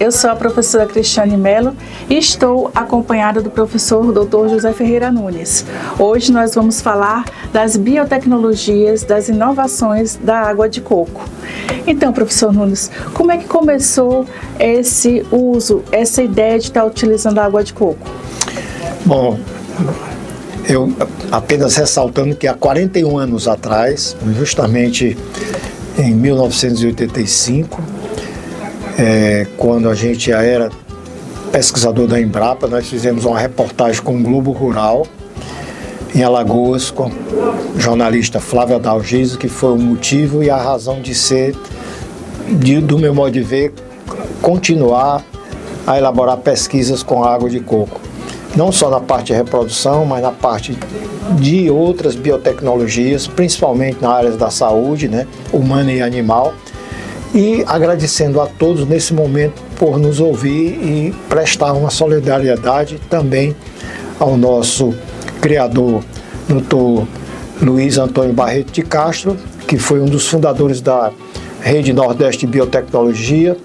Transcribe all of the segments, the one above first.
Eu sou a professora Cristiane Mello e estou acompanhada do professor Dr. José Ferreira Nunes. Hoje nós vamos falar das biotecnologias, das inovações da água de coco. Então, professor Nunes, como é que começou esse uso, essa ideia de estar utilizando a água de coco? Bom, eu apenas ressaltando que há 41 anos atrás, justamente em 1985, quando a gente já era pesquisador da Embrapa, nós fizemos uma reportagem com o Globo Rural, em Alagoas, com o jornalista Flávio Adalgisa, que foi o motivo e a razão de ser, do meu modo de ver, continuar a elaborar pesquisas com água de coco. Não só na parte de reprodução, mas na parte de outras biotecnologias, principalmente na área da saúde, humana e animal. E agradecendo a todos nesse momento por nos ouvir e prestar uma solidariedade também ao nosso criador, Dr. Luiz Antônio Barreto de Castro, que foi um dos fundadores da Rede Nordeste de Biotecnologia,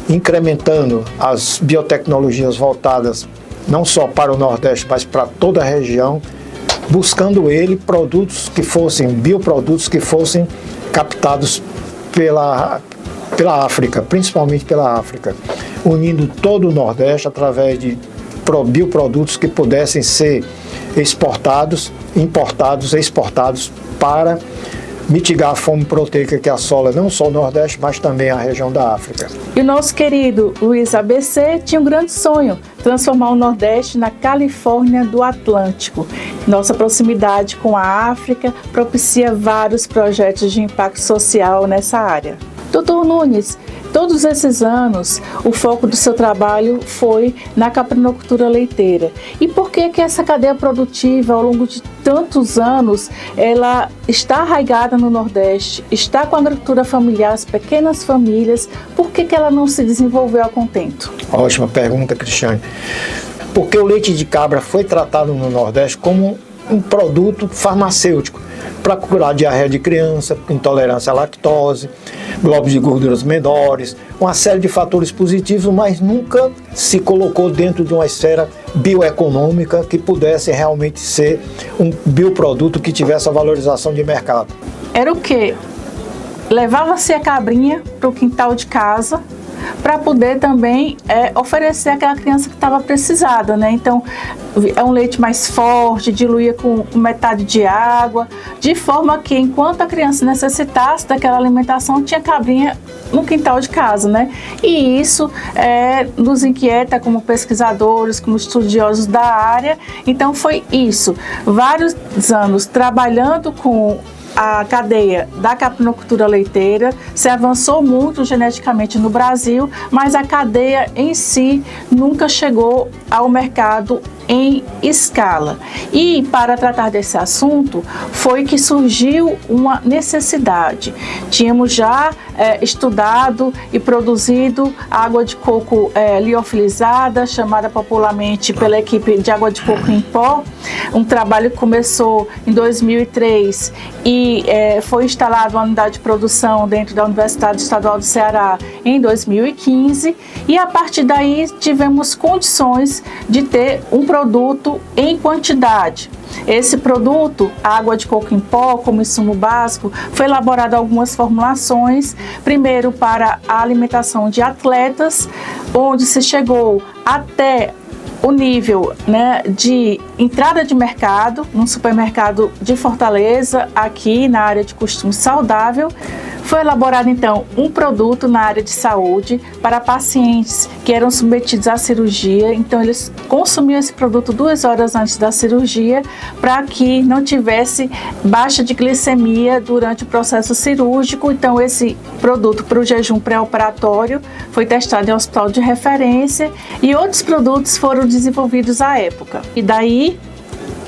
incrementando as biotecnologias voltadas não só para o Nordeste, mas para toda a região, buscando ele produtos que fossem, bioprodutos que fossem captados pela África, principalmente pela África, unindo todo o Nordeste através de bioprodutos que pudessem ser exportados, importados e exportados para mitigar a fome proteica que assola não só o Nordeste, mas também a região da África. E o nosso querido Luiz ABC tinha um grande sonho, transformar o Nordeste na Califórnia do Atlântico. Nossa proximidade com a África propicia vários projetos de impacto social nessa área. Doutor Nunes, todos esses anos, o foco do seu trabalho foi na caprinocultura leiteira. E por que essa cadeia produtiva, ao longo de tantos anos, ela está arraigada no Nordeste, está com a agricultura familiar, as pequenas famílias, por que ela não se desenvolveu a contento? Ótima pergunta, Cristiane. Porque o leite de cabra foi tratado no Nordeste como um produto farmacêutico para curar diarreia de criança, intolerância à lactose, glóbulos de gorduras menores, uma série de fatores positivos, mas nunca se colocou dentro de uma esfera bioeconômica que pudesse realmente ser um bioproduto que tivesse a valorização de mercado. Era o quê? Levava-se a cabrinha para o quintal de casa para poder também oferecer àquela criança que estava precisada, Então, é um leite mais forte, diluía com metade de água, de forma que, enquanto a criança necessitasse daquela alimentação, tinha cabrinha no quintal de casa, E isso nos inquieta como pesquisadores, como estudiosos da área. Então, foi isso. Vários anos trabalhando com a cadeia da caprinocultura leiteira, se avançou muito geneticamente no Brasil, mas a cadeia em si nunca chegou ao mercado em escala. E para tratar desse assunto foi que surgiu uma necessidade. Tínhamos já estudado e produzido água de coco liofilizada, chamada popularmente pela equipe de água de coco em pó, um trabalho que começou em 2003 e foi instalada uma unidade de produção dentro da Universidade Estadual do Ceará em 2015, e a partir daí tivemos condições de ter um produto em quantidade. Esse produto, água de coco em pó, como insumo básico, foi elaborado algumas formulações, primeiro para a alimentação de atletas, onde se chegou até o nível de entrada de mercado, num supermercado de Fortaleza, aqui na área de consumo saudável. Foi elaborado, então, um produto na área de saúde para pacientes que eram submetidos à cirurgia. Então, eles consumiam esse produto 2 horas antes da cirurgia para que não tivesse baixa de glicemia durante o processo cirúrgico. Então, esse produto para o jejum pré-operatório foi testado em um hospital de referência e outros produtos foram desenvolvidos à época. E daí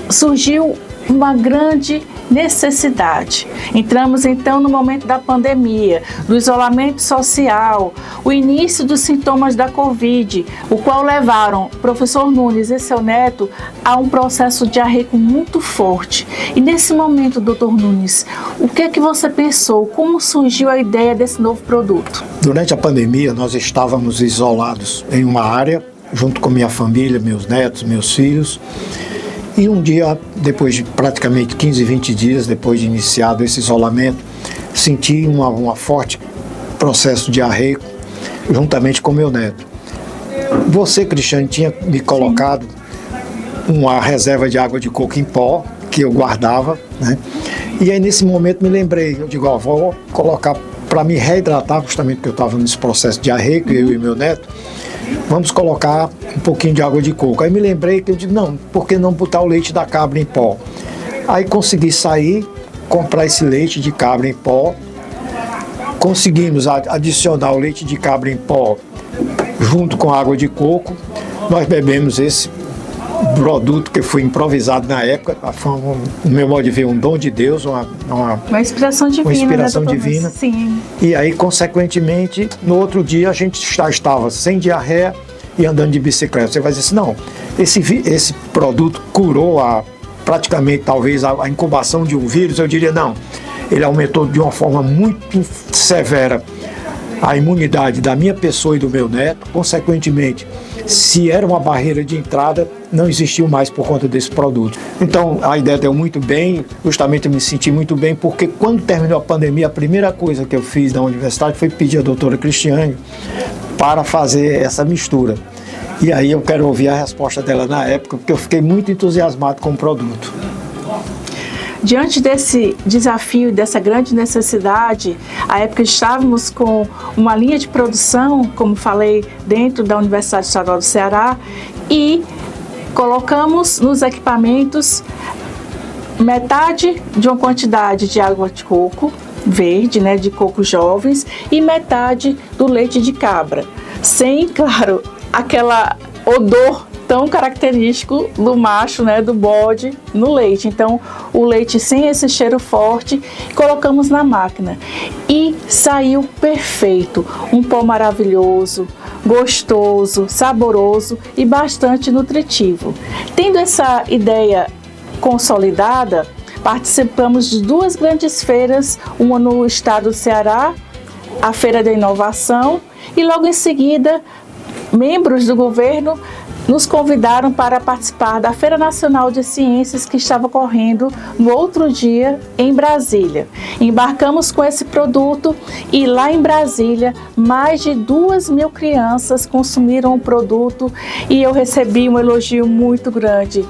surgiu uma grande necessidade. Entramos então no momento da pandemia, do isolamento social, o início dos sintomas da Covid, o qual levaram o professor Nunes e seu neto a um processo de arrego muito forte. E nesse momento, doutor Nunes, o que é que você pensou? Como surgiu a ideia desse novo produto? Durante a pandemia, nós estávamos isolados em uma área, junto com minha família, meus netos, meus filhos. E um dia, depois de praticamente 15, 20 dias, depois de iniciado esse isolamento, senti um forte processo de arrego, juntamente com meu neto. Você, Cristiane, tinha me colocado uma reserva de água de coco em pó, que eu guardava, né? E aí, nesse momento, me lembrei, eu digo, vou colocar para me reidratar, justamente porque eu estava nesse processo de arrego, eu e meu neto, vamos colocar um pouquinho de água de coco. Aí me lembrei que eu disse, não, por que não botar o leite da cabra em pó? Aí consegui sair, comprar esse leite de cabra em pó, conseguimos adicionar o leite de cabra em pó junto com a água de coco, nós bebemos esse produto que foi improvisado na época, foi no meu modo de ver, um dom de Deus, uma inspiração divina. Uma inspiração divina. Sim. E aí, consequentemente, no outro dia a gente estava sem diarreia e andando de bicicleta. Você vai dizer assim, não, esse produto curou praticamente talvez a incubação de um vírus. Eu diria não, ele aumentou de uma forma muito severa a imunidade da minha pessoa e do meu neto. Consequentemente, se era uma barreira de entrada, não existiu mais por conta desse produto. Então, a ideia deu muito bem, justamente eu me senti muito bem, porque quando terminou a pandemia, a primeira coisa que eu fiz na universidade foi pedir à doutora Cristiane para fazer essa mistura. E aí eu quero ouvir a resposta dela na época, porque eu fiquei muito entusiasmado com o produto. Diante desse desafio, dessa grande necessidade, à época estávamos com uma linha de produção, como falei, dentro da Universidade Estadual do Ceará, e colocamos nos equipamentos metade de uma quantidade de água de coco verde, né, de coco jovens, e metade do leite de cabra, sem, claro, aquela odor tão característico do macho, né, do bode no leite. Então, o leite sem esse cheiro forte, colocamos na máquina e saiu perfeito. Um pó maravilhoso, gostoso, saboroso e bastante nutritivo. Tendo essa ideia consolidada, participamos de 2 grandes feiras, uma no estado do Ceará, a Feira da Inovação, e logo em seguida, membros do governo nos convidaram para participar da Feira Nacional de Ciências que estava ocorrendo no outro dia em Brasília. Embarcamos com esse produto e lá em Brasília mais de 2.000 crianças consumiram o produto e eu recebi um elogio muito grande.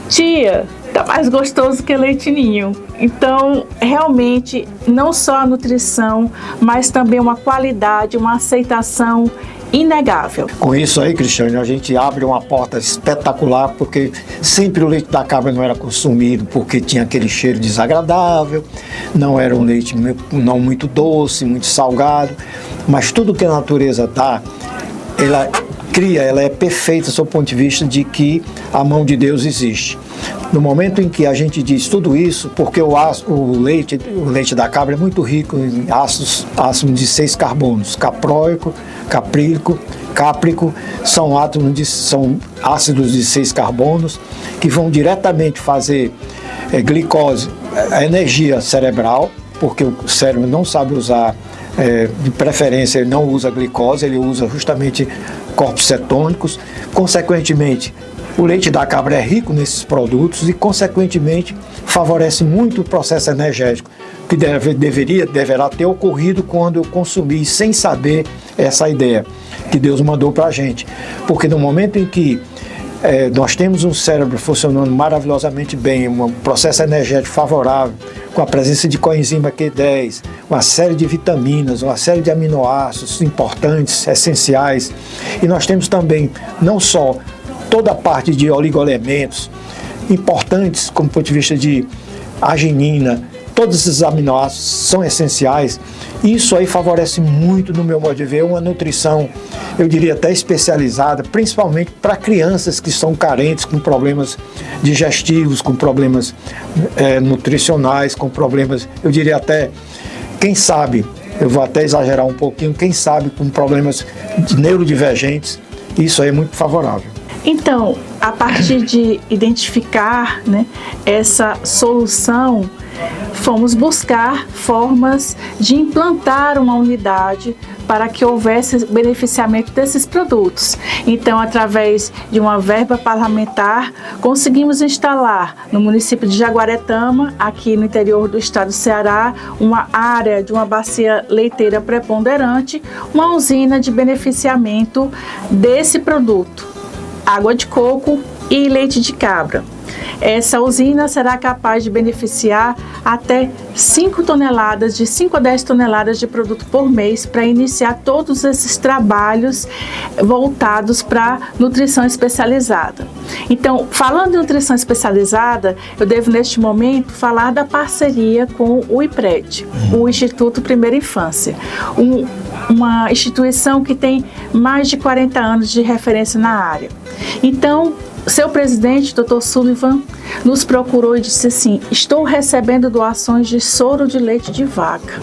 Tia, tá mais gostoso que leite ninho. Então, realmente, não só a nutrição, mas também uma qualidade, uma aceitação inegável. Com isso aí, Cristiane, a gente abre uma porta espetacular, porque sempre o leite da cabra não era consumido porque tinha aquele cheiro desagradável, não era um leite não muito doce, muito salgado, mas tudo que a natureza dá, ela cria, ela é perfeita do seu ponto de vista de que a mão de Deus existe. No momento em que a gente diz tudo isso, porque o leite da cabra é muito rico em ácidos de 6 carbonos, capróico, caprílico, cáprico, são ácidos de 6 carbonos que vão diretamente fazer glicose, a energia cerebral, porque o cérebro não sabe usar, de preferência ele não usa glicose, ele usa justamente corpos cetônicos. Consequentemente, o leite da cabra é rico nesses produtos e, consequentemente, favorece muito o processo energético, que deverá ter ocorrido quando eu consumi, sem saber essa ideia que Deus mandou para a gente. Porque no momento em que nós temos um cérebro funcionando maravilhosamente bem, um processo energético favorável, com a presença de coenzima Q10, uma série de vitaminas, uma série de aminoácidos importantes, essenciais, e nós temos também não só toda a parte de oligoelementos importantes, como do ponto de vista de arginina, todos esses aminoácidos são essenciais. Isso aí favorece muito, no meu modo de ver, uma nutrição, eu diria até especializada, principalmente para crianças que são carentes, com problemas digestivos, com problemas nutricionais, com problemas, eu diria até, quem sabe, eu vou até exagerar um pouquinho, quem sabe com problemas neurodivergentes, isso aí é muito favorável. Então, a partir de identificar, né, essa solução, fomos buscar formas de implantar uma unidade para que houvesse beneficiamento desses produtos. Então, através de uma verba parlamentar, conseguimos instalar no município de Jaguaretama, aqui no interior do estado do Ceará, uma área de uma bacia leiteira preponderante, uma usina de beneficiamento desse produto, água de coco e leite de cabra. Essa usina será capaz de beneficiar até 5 toneladas, de 5 a 10 toneladas de produto por mês, para iniciar todos esses trabalhos voltados para nutrição especializada. Então, falando em nutrição especializada, eu devo neste momento falar da parceria com o IPRED, o Instituto Primeira Infância, uma instituição que tem mais de 40 anos de referência na área. Então, seu presidente, Dr. Sullivan, nos procurou e disse assim: estou recebendo doações de soro de leite de vaca.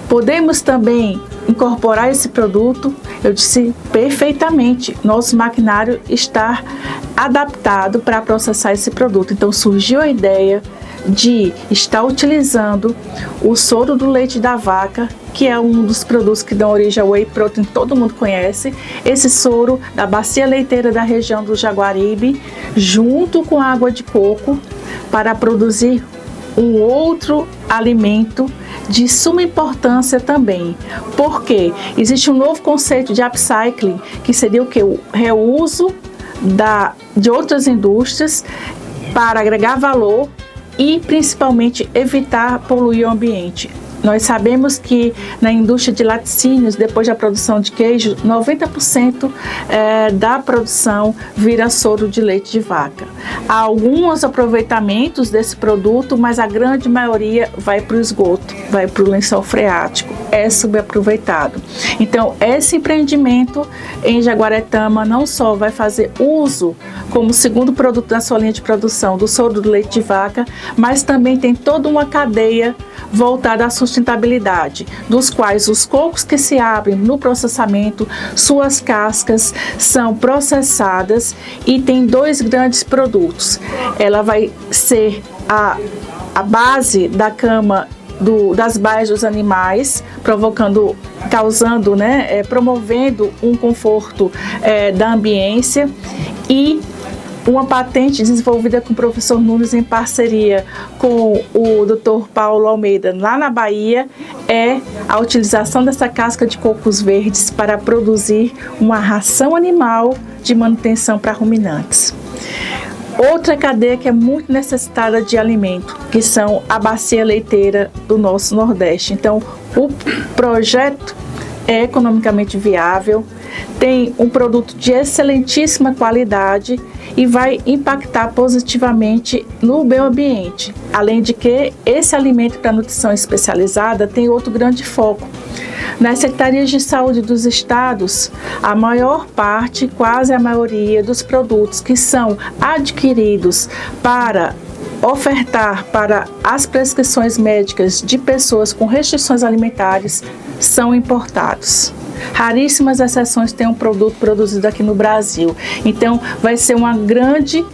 Podemos também incorporar esse produto? Eu disse: perfeitamente, nosso maquinário está adaptado para processar esse produto. Então surgiu a ideia de estar utilizando o soro do leite da vaca, que é um dos produtos que dão origem ao whey protein, todo mundo conhece. Esse soro da bacia leiteira da região do Jaguaribe, junto com água de coco, para produzir um outro alimento de suma importância também. Porque existe um novo conceito de upcycling, que seria o que? O reuso de outras indústrias para agregar valor e principalmente evitar poluir o ambiente. Nós sabemos que na indústria de laticínios, depois da produção de queijo, 90% da produção vira soro de leite de vaca. Há alguns aproveitamentos desse produto, mas a grande maioria vai para o esgoto, vai para o lençol freático, é subaproveitado. Então, esse empreendimento em Jaguaretama não só vai fazer uso como segundo produto da sua linha de produção do soro do leite de vaca, mas também tem toda uma cadeia voltada à sustentabilidade, dos quais os cocos que se abrem no processamento, suas cascas são processadas e tem 2 grandes produtos. Ela vai ser a base da cama das baias dos animais, promovendo um conforto da ambiência, e uma patente desenvolvida com o professor Nunes em parceria com o Dr. Paulo Almeida, lá na Bahia, é a utilização dessa casca de cocos verdes para produzir uma ração animal de manutenção para ruminantes. Outra cadeia que é muito necessitada de alimento, que são a bacia leiteira do nosso Nordeste. Então, o projeto é economicamente viável, tem um produto de excelentíssima qualidade e vai impactar positivamente no meio ambiente. Além de que esse alimento para nutrição especializada tem outro grande foco. Nas secretarias de saúde dos estados, a maior parte, quase a maioria dos produtos que são adquiridos para ofertar para as prescrições médicas de pessoas com restrições alimentares são importados. Raríssimas exceções têm um produto produzido aqui no Brasil. Então, vai ser um grande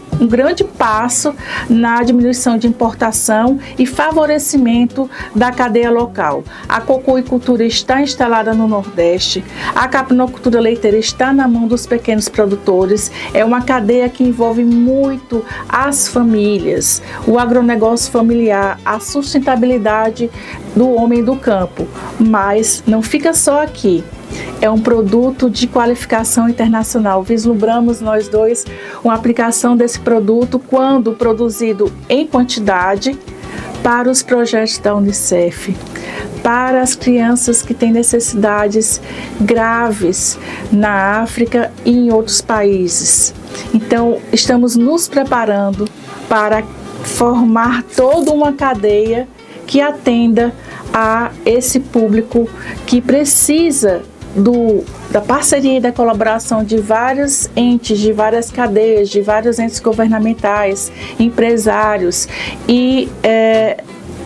passo na diminuição de importação e favorecimento da cadeia local. A cocoicultura está instalada no Nordeste, a capinocultura leiteira está na mão dos pequenos produtores, é uma cadeia que envolve muito as famílias, o agronegócio familiar, a sustentabilidade do homem do campo. Mas não fica só aqui. É um produto de qualificação internacional. Vislumbramos nós dois uma aplicação desse produto quando produzido em quantidade para os projetos da Unicef, para as crianças que têm necessidades graves na África e em outros países. Então, estamos nos preparando para formar toda uma cadeia que atenda a esse público que precisa da parceria e da colaboração de vários entes, de várias cadeias, de vários entes governamentais, empresários e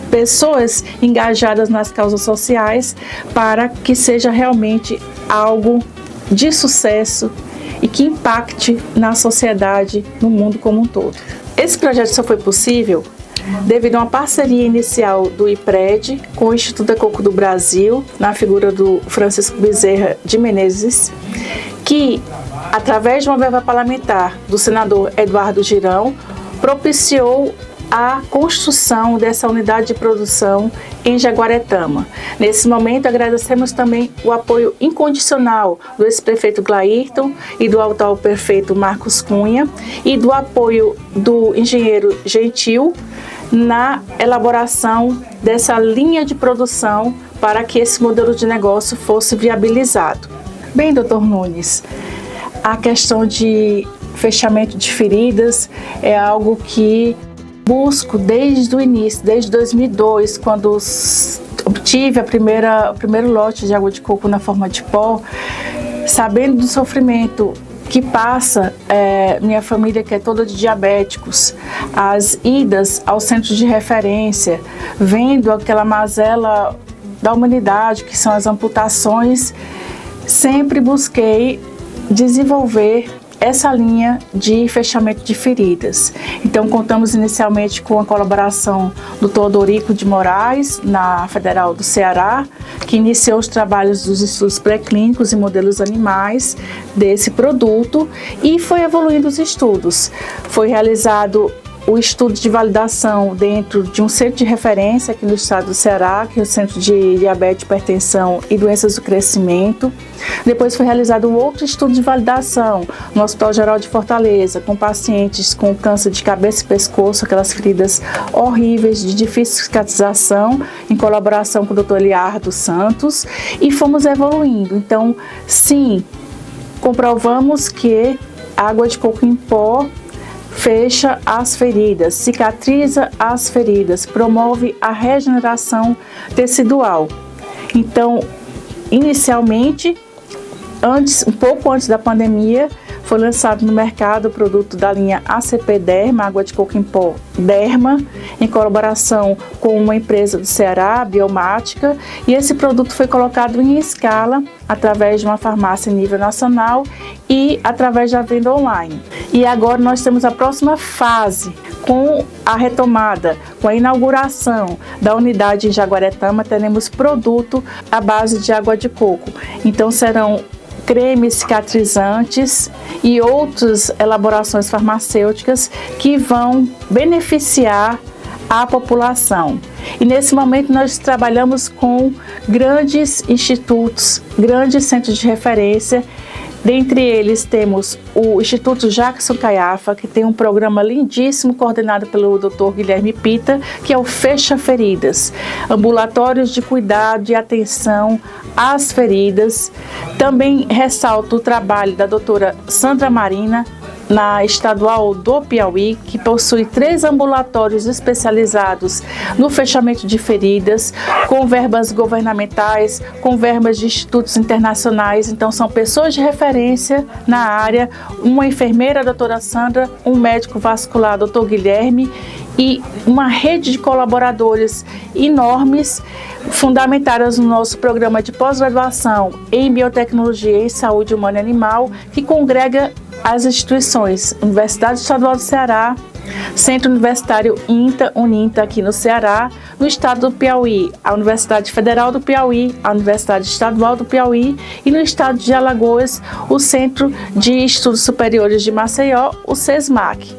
pessoas engajadas nas causas sociais, para que seja realmente algo de sucesso e que impacte na sociedade, no mundo como um todo. Esse projeto só foi possível devido a uma parceria inicial do IPRED com o Instituto da Coco do Brasil, na figura do Francisco Bezerra de Menezes, que, através de uma verba parlamentar do senador Eduardo Girão, propiciou a construção dessa unidade de produção em Jaguaretama. Nesse momento, agradecemos também o apoio incondicional do ex-prefeito Glairton e do atual prefeito Marcos Cunha, e do apoio do engenheiro Gentil na elaboração dessa linha de produção para que esse modelo de negócio fosse viabilizado. Bem, doutor Nunes, a questão de fechamento de feridas é algo que busco desde o início, desde 2002, quando obtive o primeiro lote de água de coco na forma de pó, sabendo do sofrimento que passa minha família, que é toda de diabéticos, as idas ao centro de referência, vendo aquela mazela da humanidade, que são as amputações, sempre busquei desenvolver essa linha de fechamento de feridas. Então, contamos inicialmente com a colaboração do Teodorico de Moraes, na Federal do Ceará, que iniciou os trabalhos dos estudos pré-clínicos e modelos animais desse produto, e foi evoluindo os estudos. Foi realizado o estudo de validação dentro de um centro de referência aqui no estado do Ceará, que é o Centro de Diabetes, Hipertensão e Doenças do Crescimento. Depois foi realizado um outro estudo de validação no Hospital Geral de Fortaleza, com pacientes com câncer de cabeça e pescoço, aquelas feridas horríveis de difícil cicatrização, em colaboração com o Dr. Eliardo Santos, e fomos evoluindo. Então, sim, comprovamos que a água de coco em pó fecha as feridas, cicatriza as feridas, promove a regeneração tecidual. Então, inicialmente, um pouco antes da pandemia, foi lançado no mercado o produto da linha ACP Derma, água de coco em pó Derma, em colaboração com uma empresa do Ceará, Biomática, e esse produto foi colocado em escala através de uma farmácia em nível nacional e através da venda online. E agora nós temos a próxima fase, com a retomada, com a inauguração da unidade em Jaguaretama, teremos produto à base de água de coco. Então serão cremes cicatrizantes e outras elaborações farmacêuticas que vão beneficiar a população. E nesse momento nós trabalhamos com grandes institutos, grandes centros de referência. Dentre eles temos o Instituto Jackson Caiafa, que tem um programa lindíssimo coordenado pelo Dr. Guilherme Pita, que é o Fecha Feridas, ambulatórios de cuidado e atenção às feridas. Também ressalto o trabalho da doutora Sandra Marina, na Estadual do Piauí, que possui 3 ambulatórios especializados no fechamento de feridas, com verbas governamentais, com verbas de institutos internacionais. Então, são pessoas de referência na área, uma enfermeira, a doutora Sandra, um médico vascular, doutor Guilherme, e uma rede de colaboradores enormes, fundamentadas no nosso programa de pós-graduação em Biotecnologia e Saúde Humana e Animal, que congrega as instituições Universidade Estadual do Ceará, Centro Universitário INTA, aqui no Ceará, no estado do Piauí, a Universidade Federal do Piauí, a Universidade Estadual do Piauí, e no estado de Alagoas, o Centro de Estudos Superiores de Maceió, o CESMAC,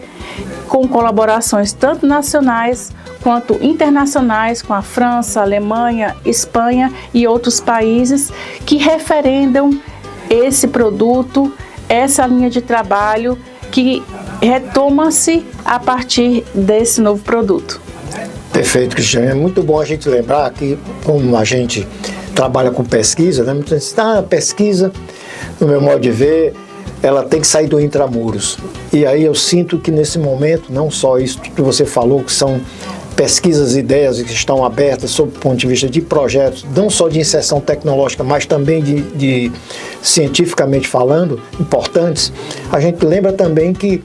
com colaborações tanto nacionais quanto internacionais com a França, Alemanha, Espanha e outros países que referendam esse produto, essa linha de trabalho que retoma-se a partir desse novo produto. Perfeito, Cristiane. É muito bom a gente lembrar que, como a gente trabalha com pesquisa, né? Muita gente diz, pesquisa, no meu modo de ver, ela tem que sair do intramuros. E aí eu sinto que nesse momento, não só isso que você falou, que são pesquisas e ideias que estão abertas sob o ponto de vista de projetos, não só de inserção tecnológica, mas também de cientificamente falando, importantes. A gente lembra também que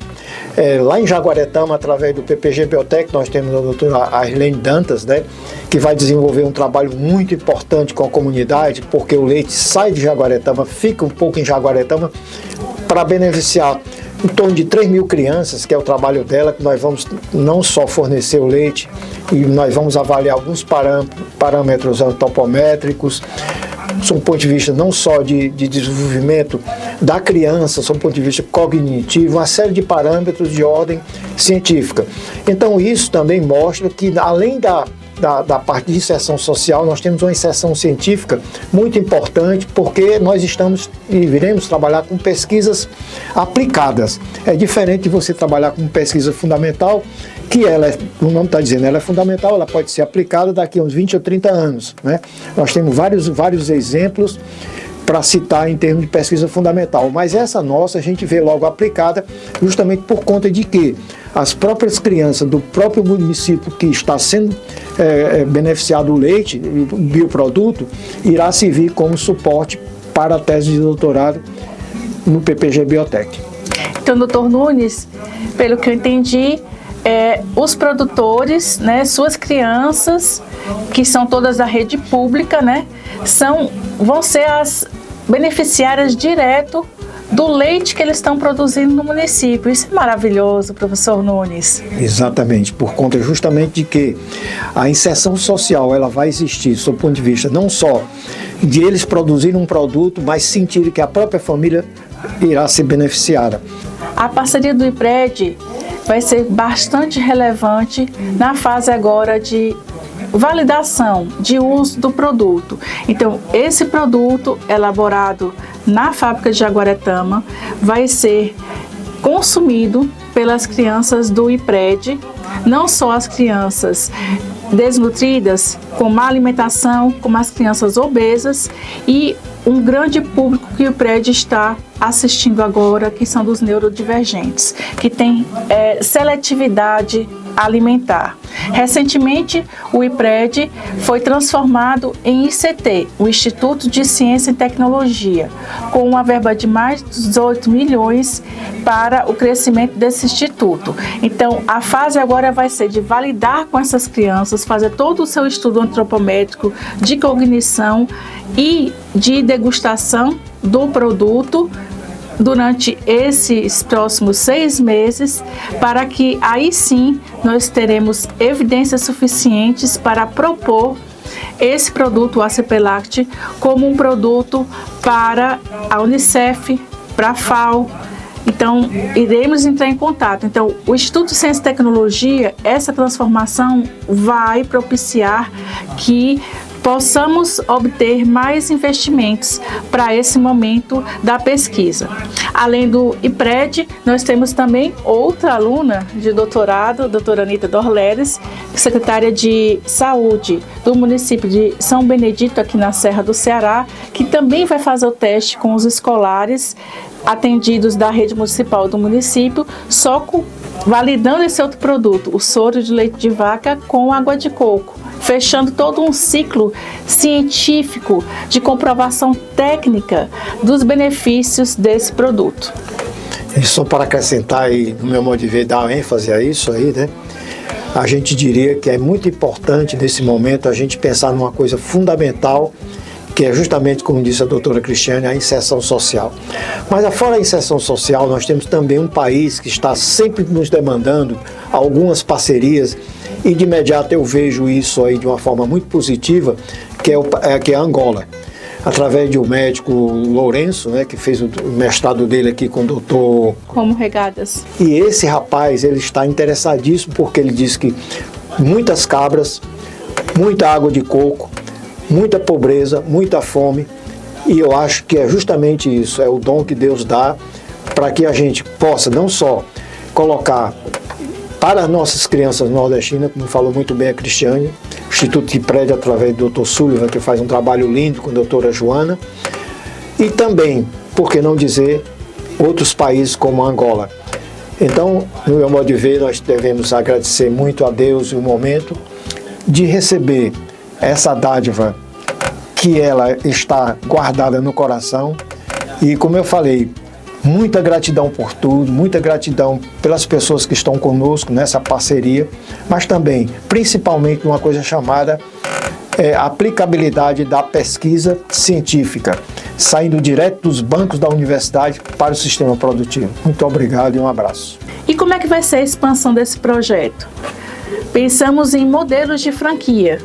lá em Jaguaretama, através do PPG Biotech, nós temos a doutora Arlene Dantas, né, que vai desenvolver um trabalho muito importante com a comunidade, porque o leite sai de Jaguaretama, fica um pouco em Jaguaretama, para beneficiar em torno de 3 mil crianças, que é o trabalho dela, que nós vamos não só fornecer o leite, e nós vamos avaliar alguns parâmetros antropométricos, sob o ponto de vista não só de desenvolvimento da criança, sob o ponto de vista cognitivo, uma série de parâmetros de ordem científica. Então isso também mostra que, além da parte de inserção social, nós temos uma inserção científica muito importante, porque nós estamos e viremos trabalhar com pesquisas aplicadas. É diferente de você trabalhar com pesquisa fundamental, que ela, o nome está dizendo, ela é fundamental, ela pode ser aplicada daqui a uns 20 ou 30 anos, né? Nós temos vários exemplos para citar em termos de pesquisa fundamental, mas essa nossa a gente vê logo aplicada justamente por conta de que as próprias crianças do próprio município que está sendo beneficiado o leite, o bioproduto, irá servir como suporte para a tese de doutorado no PPG Biotech. Então, doutor Nunes, pelo que eu entendi, os produtores, né, suas crianças, que são todas da rede pública, né, vão ser as beneficiárias direto do leite que eles estão produzindo no município. Isso é maravilhoso, professor Nunes. Exatamente, por conta justamente de que a inserção social ela vai existir, sob o ponto de vista não só de eles produzirem um produto, mas sentirem que a própria família irá ser beneficiada. A parceria do IPRED vai ser bastante relevante na fase agora de validação de uso do produto. Então, esse produto elaborado na fábrica de Jaguaretama vai ser consumido pelas crianças do IPRED, não só as crianças desnutridas, com má alimentação, como as crianças obesas e um grande público que o IPRED está assistindo agora, que são dos neurodivergentes, que tem seletividade alimentar. Recentemente, o IPRED foi transformado em ICT, o Instituto de Ciência e Tecnologia, com uma verba de mais de 18 milhões para o crescimento desse instituto. Então, a fase agora vai ser de validar com essas crianças, fazer todo o seu estudo antropométrico de cognição e de degustação do produto durante esses próximos 6 meses, para que aí sim nós teremos evidências suficientes para propor esse produto, o ACP-Lact, como um produto para a Unicef, para a FAO. Então, iremos entrar em contato. Então, o Instituto de Ciência e Tecnologia, essa transformação vai propiciar que possamos obter mais investimentos para esse momento da pesquisa. Além do IPRED, nós temos também outra aluna de doutorado, a doutora Anita Dorleles, secretária de Saúde do município de São Benedito, aqui na Serra do Ceará, que também vai fazer o teste com os escolares atendidos da rede municipal do município, validando esse outro produto, o soro de leite de vaca com água de coco, fechando todo um ciclo científico de comprovação técnica dos benefícios desse produto. E só para acrescentar e, no meu modo de ver, dar ênfase a isso aí, né? A gente diria que é muito importante nesse momento a gente pensar numa coisa fundamental, que é justamente, como disse a doutora Cristiane, a inserção social. Mas fora a inserção social, nós temos também um país que está sempre nos demandando algumas parcerias, e de imediato eu vejo isso aí de uma forma muito positiva, que é a Angola. Através de um médico, Lourenço, né, que fez o mestrado dele aqui com o doutor Como Regadas. E esse rapaz, ele está interessadíssimo, porque ele diz que muitas cabras, muita água de coco, muita pobreza, muita fome, e eu acho que é justamente isso, é o dom que Deus dá para que a gente possa não só colocar para as nossas crianças nordestinas, como falou muito bem a Cristiane, o Instituto de IPRED, através do Dr. Sullivan, que faz um trabalho lindo com a doutora Joana, e também, por que não dizer, outros países como a Angola. Então, no meu modo de ver, nós devemos agradecer muito a Deus o momento de receber essa dádiva que ela está guardada no coração. E como eu falei, muita gratidão por tudo, muita gratidão pelas pessoas que estão conosco nessa parceria, mas também, principalmente, uma coisa chamada aplicabilidade da pesquisa científica, saindo direto dos bancos da universidade para o sistema produtivo. Muito obrigado e um abraço. E como é que vai ser a expansão desse projeto? Pensamos em modelos de franquia.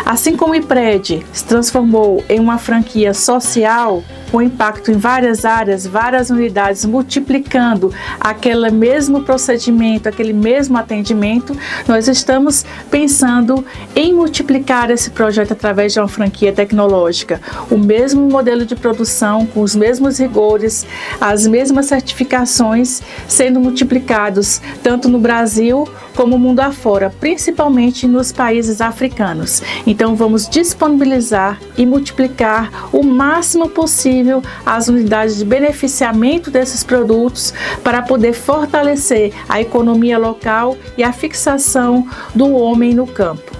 Assim como o IPRED se transformou em uma franquia social, com impacto em várias áreas, várias unidades, multiplicando aquele mesmo procedimento, aquele mesmo atendimento, nós estamos pensando em multiplicar esse projeto através de uma franquia tecnológica. O mesmo modelo de produção, com os mesmos rigores, as mesmas certificações sendo multiplicados tanto no Brasil como mundo afora, principalmente nos países africanos. Então vamos disponibilizar e multiplicar o máximo possível as unidades de beneficiamento desses produtos para poder fortalecer a economia local e a fixação do homem no campo.